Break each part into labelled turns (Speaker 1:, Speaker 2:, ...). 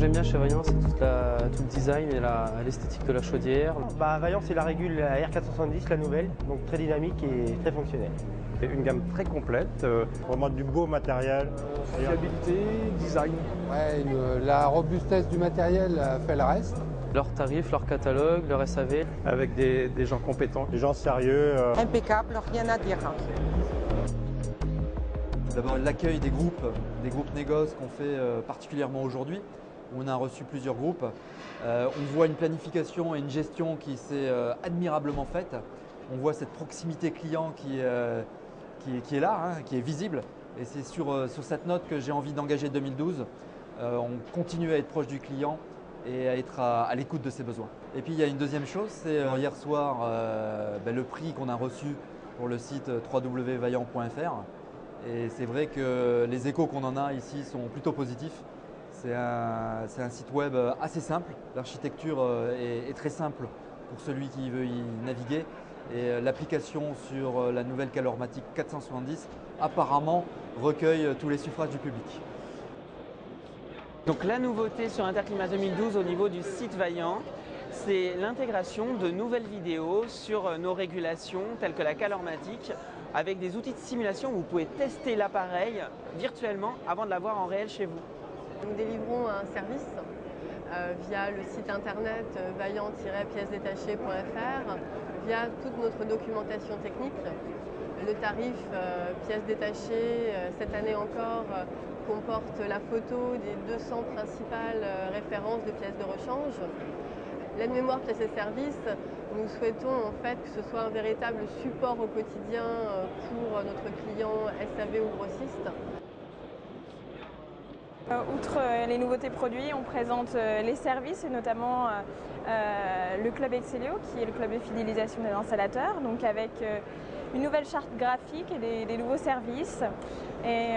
Speaker 1: j'aime bien chez Vaillant, c'est tout le design et l'esthétique de la chaudière.
Speaker 2: Vaillant, c'est la régule R470, la nouvelle, donc très dynamique et très fonctionnelle.
Speaker 3: Une gamme très complète, vraiment du beau matériel.
Speaker 4: Fiabilité, design.
Speaker 5: Ouais, la robustesse du matériel fait le reste.
Speaker 1: Leurs tarifs, leur catalogue, leur SAV.
Speaker 3: Avec des gens compétents, des gens sérieux.
Speaker 6: Impeccable, rien à dire.
Speaker 7: D'abord l'accueil des groupes négoces qu'on fait particulièrement aujourd'hui. On a reçu plusieurs groupes. On voit une planification et une gestion qui s'est admirablement faite. On voit cette proximité client qui est là, qui est visible. Et c'est sur cette note que j'ai envie d'engager 2012. On continue à être proche du client et à être à l'écoute de ses besoins. Et puis il y a une deuxième chose, c'est hier soir le prix qu'on a reçu pour le site www.vaillant.fr. Et c'est vrai que les échos qu'on en a ici sont plutôt positifs. C'est un site web assez simple, l'architecture est très simple pour celui qui veut y naviguer. Et l'application sur la nouvelle Calormatic 470 apparemment recueille tous les suffrages du public.
Speaker 8: Donc la nouveauté sur Interclimat 2012 au niveau du site Vaillant, c'est l'intégration de nouvelles vidéos sur nos régulations telles que la Calormatic avec des outils de simulation où vous pouvez tester l'appareil virtuellement avant de l'avoir en réel chez vous.
Speaker 9: Nous délivrons un service via le site internet vaillant-piècesdétachées.fr, via toute notre documentation technique. Le tarif pièces détachées, cette année encore, comporte la photo des 200 principales références de pièces de rechange. L'aide-mémoire pièces et services, nous souhaitons en fait que ce soit un véritable support au quotidien pour notre client SAV ou grossiste.
Speaker 10: Outre les nouveautés produits, on présente les services et notamment le club Excelio qui est le club de fidélisation des installateurs, donc avec une nouvelle charte graphique et des nouveaux services. Et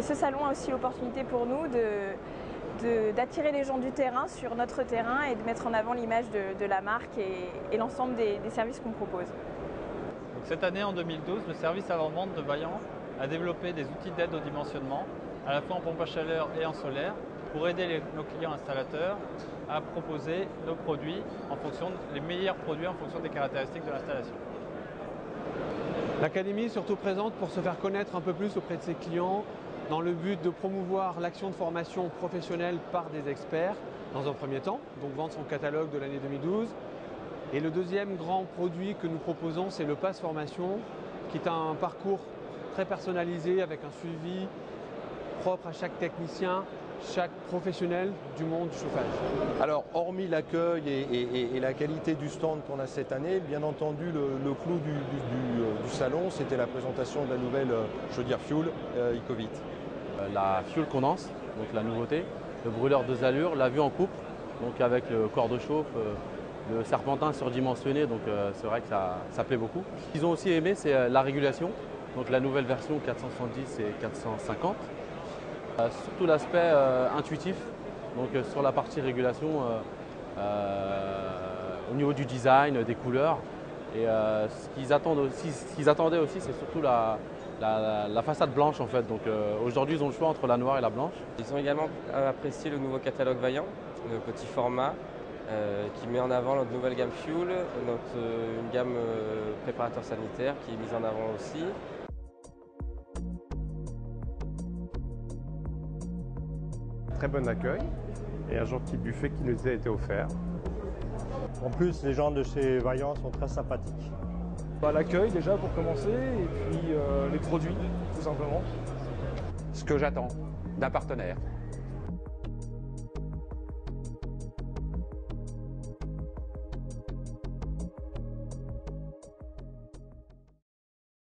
Speaker 10: ce salon a aussi l'opportunité pour nous d'attirer les gens du terrain sur notre terrain et de mettre en avant l'image de la marque et l'ensemble des services qu'on propose.
Speaker 11: Donc cette année, en 2012, le service avant-vente de Vaillant a développé des outils d'aide au dimensionnement, à la fois en pompe à chaleur et en solaire, pour aider nos clients installateurs à proposer nos produits les meilleurs produits en fonction des caractéristiques de l'installation.
Speaker 4: L'académie est surtout présente pour se faire connaître un peu plus auprès de ses clients dans le but de promouvoir l'action de formation professionnelle par des experts dans un premier temps, donc vendre son catalogue de l'année 2012. Et le deuxième grand produit que nous proposons, c'est le Pass Formation, qui est un parcours très personnalisé avec un suivi propre à chaque technicien, chaque professionnel du monde du chauffage.
Speaker 3: Alors, hormis l'accueil et la qualité du stand qu'on a cette année, bien entendu, le clou du salon, c'était la présentation de la nouvelle chaudière Fuel Ecovit.
Speaker 12: La Fuel Condense, donc la nouveauté, le brûleur 2 allures, la vue en coupe, donc avec le corps de chauffe, le serpentin surdimensionné, donc c'est vrai que ça plaît beaucoup. Ce qu'ils ont aussi aimé, c'est la régulation, donc la nouvelle version 470 et 450. Surtout l'aspect intuitif, donc sur la partie régulation, au niveau du design, des couleurs. Et ce qu'ils attendaient aussi, c'est surtout la façade blanche en fait. Donc aujourd'hui, ils ont le choix entre la noire et la blanche.
Speaker 1: Ils ont également apprécié le nouveau catalogue Vaillant, le petit format, qui met en avant notre nouvelle gamme Fuel, une gamme préparateur sanitaire qui est mise en avant aussi.
Speaker 3: Très bon accueil et un gentil buffet qui nous a été offert. En plus, les gens de chez Vaillant sont très sympathiques.
Speaker 4: L'accueil déjà pour commencer et puis les produits tout simplement.
Speaker 13: Ce que j'attends d'un partenaire.